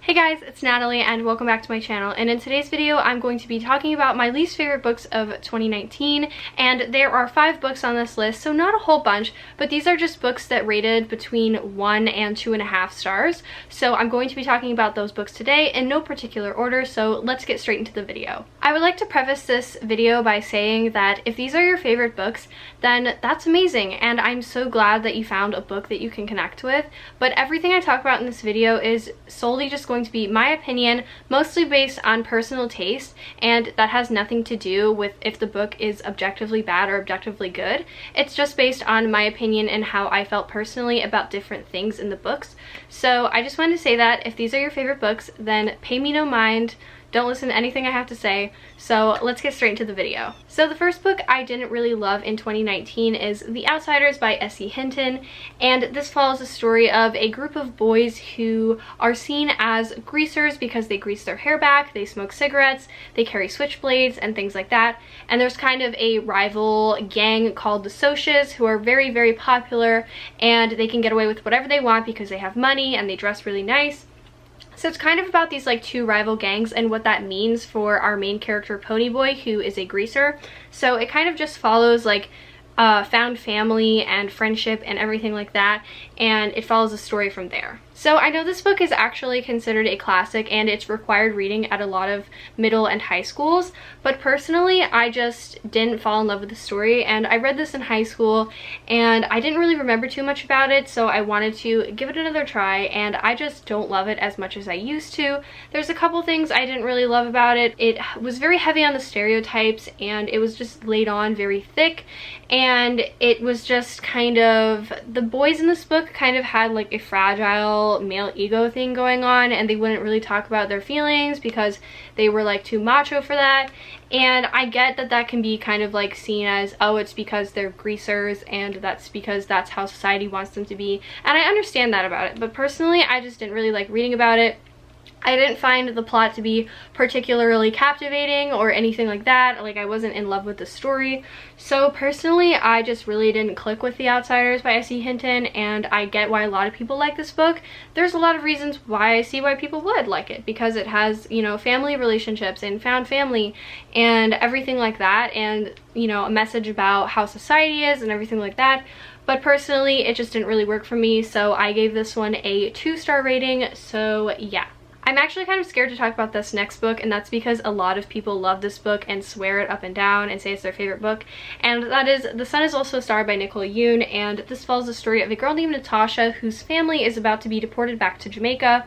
Hey guys, it's Natalie and welcome back to my channel, and in today's video I'm going to be talking about my least favorite books of 2019, and there are 5 books on this list, so not a whole bunch, but these are just books that rated between 1 and 2.5 stars. So I'm going to be talking about those books today in no particular order, so let's get straight into the video. I would like to preface this video by saying that if these are your favorite books, then that's amazing, and I'm so glad that you found a book that you can connect with, but everything I talk about in this video is solely just going to be my opinion, mostly based on personal taste, and that has nothing to do with if the book is objectively bad or objectively good. It's just based on my opinion and how I felt personally about different things in the books. So I just wanted to say that if these are your favorite books, then pay me no mind. Don't listen to anything I have to say, so let's get straight into the video. So the first book I didn't really love in 2019 is The Outsiders by S.E. Hinton, and this follows the story of a group of boys who are seen as greasers because they grease their hair back, they smoke cigarettes, they carry switchblades and things like that, and there's kind of a rival gang called the Socias who are very, very popular, and they can get away with whatever they want because they have money and they dress really nice. So it's kind of about these like 2 rival gangs and what that means for our main character Ponyboy, who is a greaser. So it kind of just follows like found family and friendship and everything like that, and it follows a story from there. So I know this book is actually considered a classic and it's required reading at a lot of middle and high schools, but personally I just didn't fall in love with the story, and I read this in high school and I didn't really remember too much about it, so I wanted to give it another try, and I just don't love it as much as I used to. There's a couple things I didn't really love about it. It was very heavy on the stereotypes and it was just laid on very thick, and it was just kind of, the boys in this book kind of had like a fragile male ego thing going on, and they wouldn't really talk about their feelings because they were like too macho for that. And I get that that can be kind of like seen as, oh, it's because they're greasers and that's because that's how society wants them to be, and I understand that about it, but personally I just didn't really like reading about it. I didn't find the plot to be particularly captivating or anything like that. Like, I wasn't in love with the story. So personally, I just really didn't click with The Outsiders by S.E. Hinton, and I get why a lot of people like this book. There's a lot of reasons why I see why people would like it, because it has, you know, family relationships and found family and everything like that, and, you know, a message about how society is and everything like that. But personally, it just didn't really work for me, so I gave this one a 2-star rating, so yeah. I'm actually kind of scared to talk about this next book, and that's because a lot of people love this book and swear it up and down and say it's their favorite book, and that is The Sun Is Also Starred by Nicole Yoon, and this follows the story of a girl named Natasha whose family is about to be deported back to Jamaica,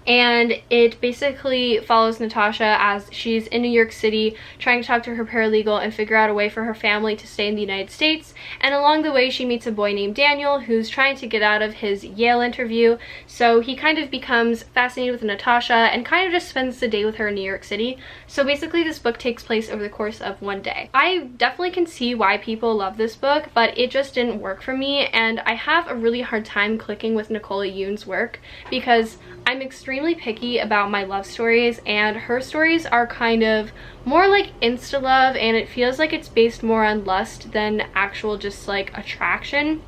and it basically follows Natasha as she's in New York City trying to talk to her paralegal and figure out a way for her family to stay in the United States, and along the way she meets a boy named Daniel who's trying to get out of his Yale interview, so he kind of becomes fascinated with Natasha and kind of just spends the day with her in New York City. So basically this book takes place over the course of one day. I definitely can see why people love this book, but it just didn't work for me, and I have a really hard time clicking with Nicole Yoon's work because I'm extremely picky about my love stories, and her stories are kind of more like insta-love, and it feels like it's based more on lust than actual just like attraction.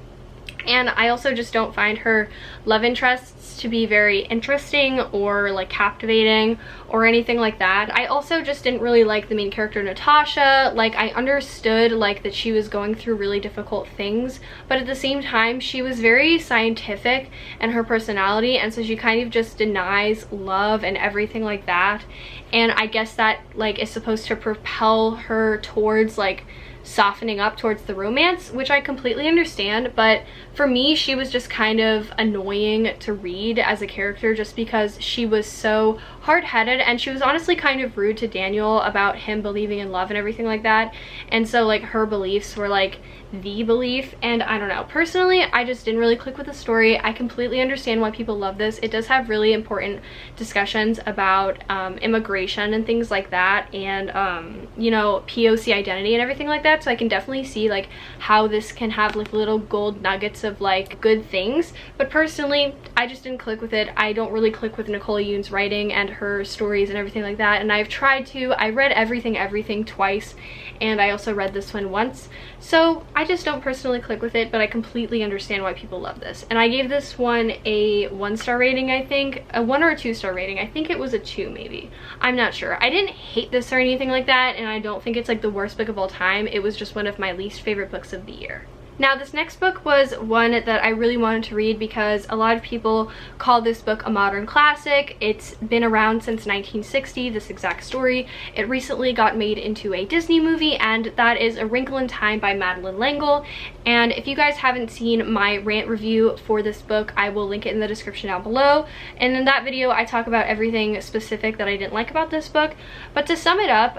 And I also just don't find her love interests to be very interesting or like captivating or anything like that. I also just didn't really like the main character Natasha. Like, I understood like that she was going through really difficult things, but at the same time she was very scientific in her personality, and so she kind of just denies love and everything like that. And I guess that like is supposed to propel her towards like softening up towards the romance, which I completely understand, but for me she was just kind of annoying to read as a character just because she was so hard-headed, and she was honestly kind of rude to Daniel about him believing in love and everything like that, and so like her beliefs were like the belief, and I don't know, personally I just didn't really click with the story. I completely understand why people love this. It does have really important discussions about immigration and things like that, and you know, POC identity and everything like that, so I can definitely see like how this can have like little gold nuggets of like good things, but personally I just didn't click with it. I don't really click with Nicole Yoon's writing and her stories and everything like that, and I've tried to. I read everything twice, and I also read this one once, so I I just don't personally click with it, but I completely understand why people love this. And I gave this one a 1-star rating, I think. A 1 or a 2-star rating. I think it was a 2 maybe. I'm not sure. I didn't hate this or anything like that, and I don't think it's like the worst book of all time. It was just one of my least favorite books of the year. Now, this next book was one that I really wanted to read because a lot of people call this book a modern classic. It's been around since 1960, this exact story. It recently got made into a Disney movie, and that is A Wrinkle in Time by Madeleine L'Engle. And if you guys haven't seen my rant review for this book, I will link it in the description down below. And in that video, I talk about everything specific that I didn't like about this book. But to sum it up,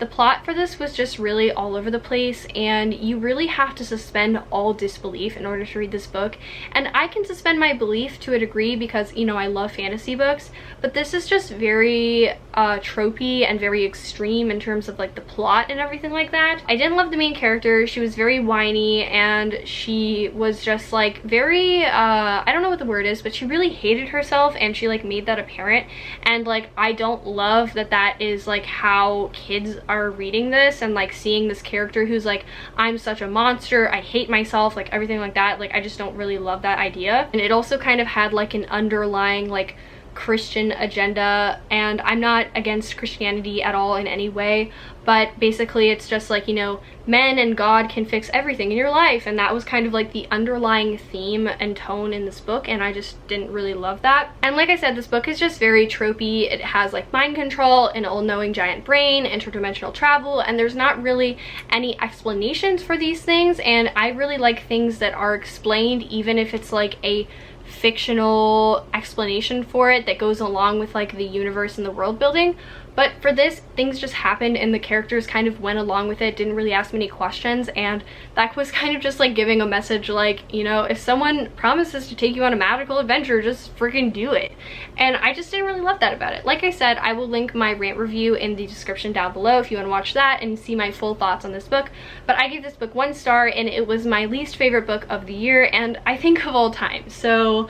the plot for this was just really all over the place, and you really have to suspend all disbelief in order to read this book. And I can suspend my belief to a degree because, you know, I love fantasy books, but this is just very tropey and very extreme in terms of like the plot and everything like that. I didn't love the main character. She was very whiny, and she was just like very I don't know what the word is, but she really hated herself, and she like made that apparent. And like, I don't love that that is like how kids are reading this and like seeing this character who's like, I'm such a monster, I hate myself, like everything like that. Like, I just don't really love that idea. And it also kind of had like an underlying like Christian agenda, and I'm not against Christianity at all in any way, but basically it's just like, you know, men and God can fix everything in your life, and that was kind of like the underlying theme and tone in this book, and I just didn't really love that. And like I said, this book is just very tropey. It has like mind control, an all-knowing giant brain, interdimensional travel, and there's not really any explanations for these things, and I really like things that are explained, even if it's like a fictional explanation for it that goes along with like the universe and the world building. But for this, things just happened and the characters kind of went along with it, didn't really ask many questions, and that was kind of just like giving a message like, you know, if someone promises to take you on a magical adventure, just freaking do it. And I just didn't really love that about it. Like I said, I will link my rant review in the description down below if you want to watch that and see my full thoughts on this book. But I gave this book 1 star, and it was my least favorite book of the year, and I think of all time. So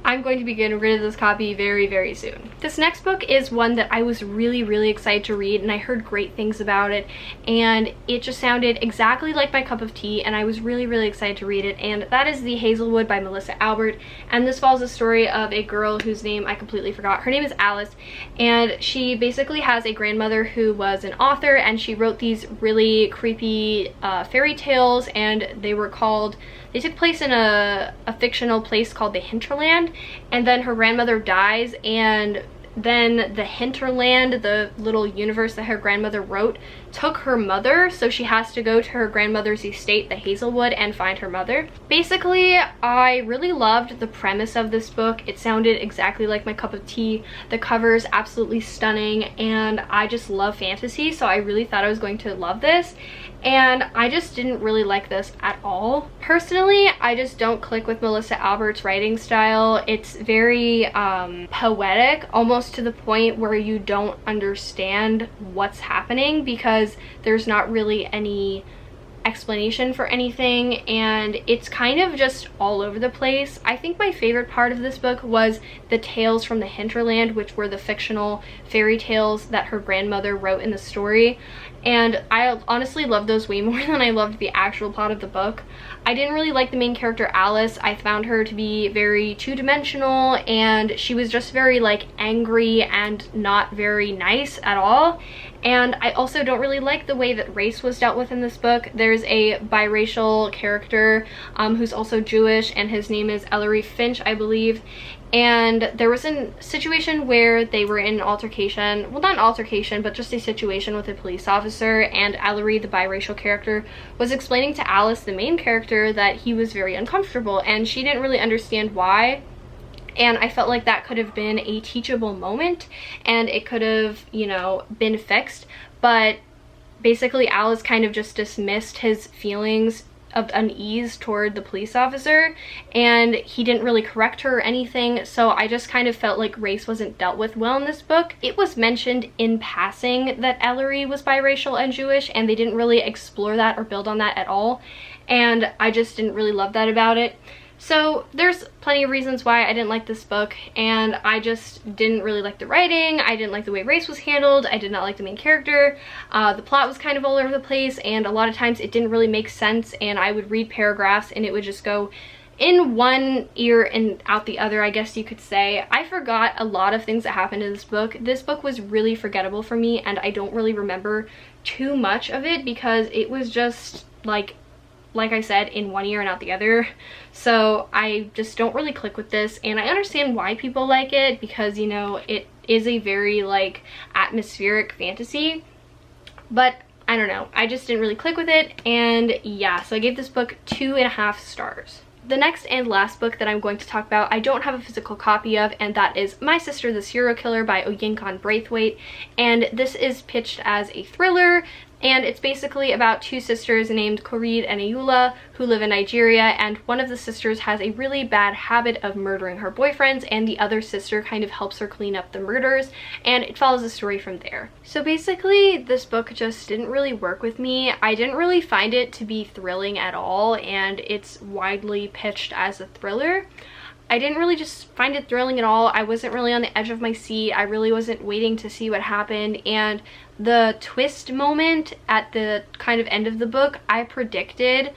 I'm going to be getting rid of this copy very, very soon. This next book is one that I was really excited to read, and I heard great things about it, and it just sounded exactly like my cup of tea, and I was really excited to read it, and that is The Hazelwood by Melissa Albert. And this follows the story of a girl whose name I completely forgot. Her name is Alice, and she basically has a grandmother who was an author, and she wrote these really creepy fairy tales, and they took place in a fictional place called the Hinterland. And then her grandmother dies, and then the Hinterland, the little universe that her grandmother wrote, took her mother, so she has to go to her grandmother's estate, the Hazelwood, and find her mother. Basically, I really loved the premise of this book. It sounded exactly like my cup of tea. The cover is absolutely stunning, and I just love fantasy, so I really thought I was going to love this. And I just didn't really like this at all. Personally, I just don't click with Melissa Albert's writing style. It's very poetic, almost to the point where you don't understand what's happening because there's not really any explanation for anything, and it's kind of just all over the place. I think my favorite part of this book was the tales from the Hinterland, which were the fictional fairy tales that her grandmother wrote in the story, and I honestly loved those way more than I loved the actual plot of the book. I didn't really like the main character Alice. I found her to be very two-dimensional, and she was just very like angry and not very nice at all. And I also don't really like the way that race was dealt with in this book. There's a biracial character who's also Jewish, and his name is Ellery Finch, I believe. And there was a situation where they were in an altercation, well, not an altercation, but just a situation with a police officer, and Ellery, the biracial character, was explaining to Alice, the main character, that he was very uncomfortable, and she didn't really understand why. And I felt like that could have been a teachable moment, and it could have, you know, been fixed. But basically Alice kind of just dismissed his feelings of unease toward the police officer, and he didn't really correct her or anything. So I just kind of felt like race wasn't dealt with well in this book. It was mentioned in passing that Ellery was biracial and Jewish, and they didn't really explore that or build on that at all, and I just didn't really love that about it. So there's plenty of reasons why I didn't like this book, and I just didn't really like the writing. I didn't like the way race was handled. I did not like the main character. The plot was kind of all over the place, and a lot of times it didn't really make sense, and I would read paragraphs and it would just go in one ear and out the other, I guess you could say. I forgot a lot of things that happened in this book. This book was really forgettable for me, and I don't really remember too much of it because it was just like I said, in one ear and out the other. So I just don't really click with this, and I understand why people like it because, you know, it is a very like atmospheric fantasy, but I don't know, I just didn't really click with it. And yeah, so I gave this book 2.5 stars. The next and last book that I'm going to talk about, I don't have a physical copy of, and that is My Sister the Serial Killer by Oyinkan Braithwaite. And this is pitched as a thriller, and it's basically about two sisters named Korid and Ayula who live in Nigeria, and one of the sisters has a really bad habit of murdering her boyfriends, and the other sister kind of helps her clean up the murders, and it follows the story from there. So basically, this book just didn't really work with me. I didn't really find it to be thrilling at all, and it's widely pitched as a thriller. I didn't really just find it thrilling at all. I wasn't really on the edge of my seat. I really wasn't waiting to see what happened, and the twist moment at the kind of end of the book, I predicted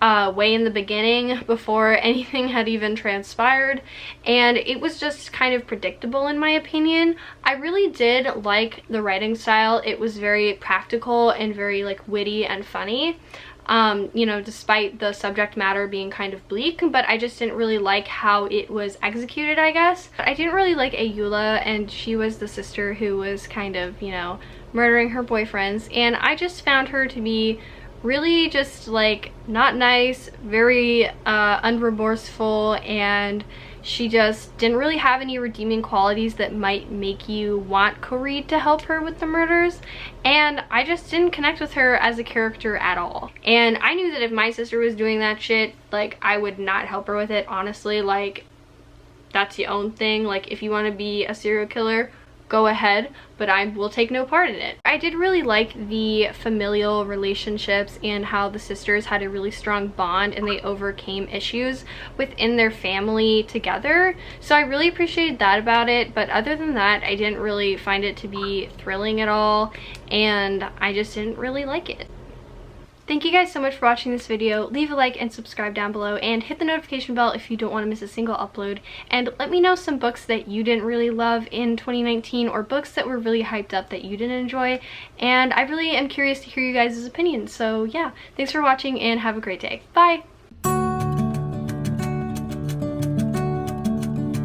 way in the beginning before anything had even transpired, and it was just kind of predictable in my opinion. I really did like the writing style. It was very practical and very like witty and funny. You know, despite the subject matter being kind of bleak, but I just didn't really like how it was executed, I guess. I didn't really like Ayula, and she was the sister who was kind of, you know, murdering her boyfriends, and I just found her to be really just like not nice, very unremorseful, and she just didn't really have any redeeming qualities that might make you want Korid to help her with the murders, and I just didn't connect with her as a character at all. And I knew that if my sister was doing that shit, like, I would not help her with it, honestly. Like, that's your own thing. Like, if you want to be a serial killer, go ahead, but I will take no part in it. I did really like the familial relationships and how the sisters had a really strong bond and they overcame issues within their family together. So I really appreciated that about it, but other than that, I didn't really find it to be thrilling at all, and I just didn't really like it. Thank you guys so much for watching this video. Leave a like and subscribe down below, and hit the notification bell if you don't want to miss a single upload. And let me know some books that you didn't really love in 2019, or books that were really hyped up that you didn't enjoy. And I really am curious to hear you guys' opinions. So yeah, thanks for watching and have a great day. Bye!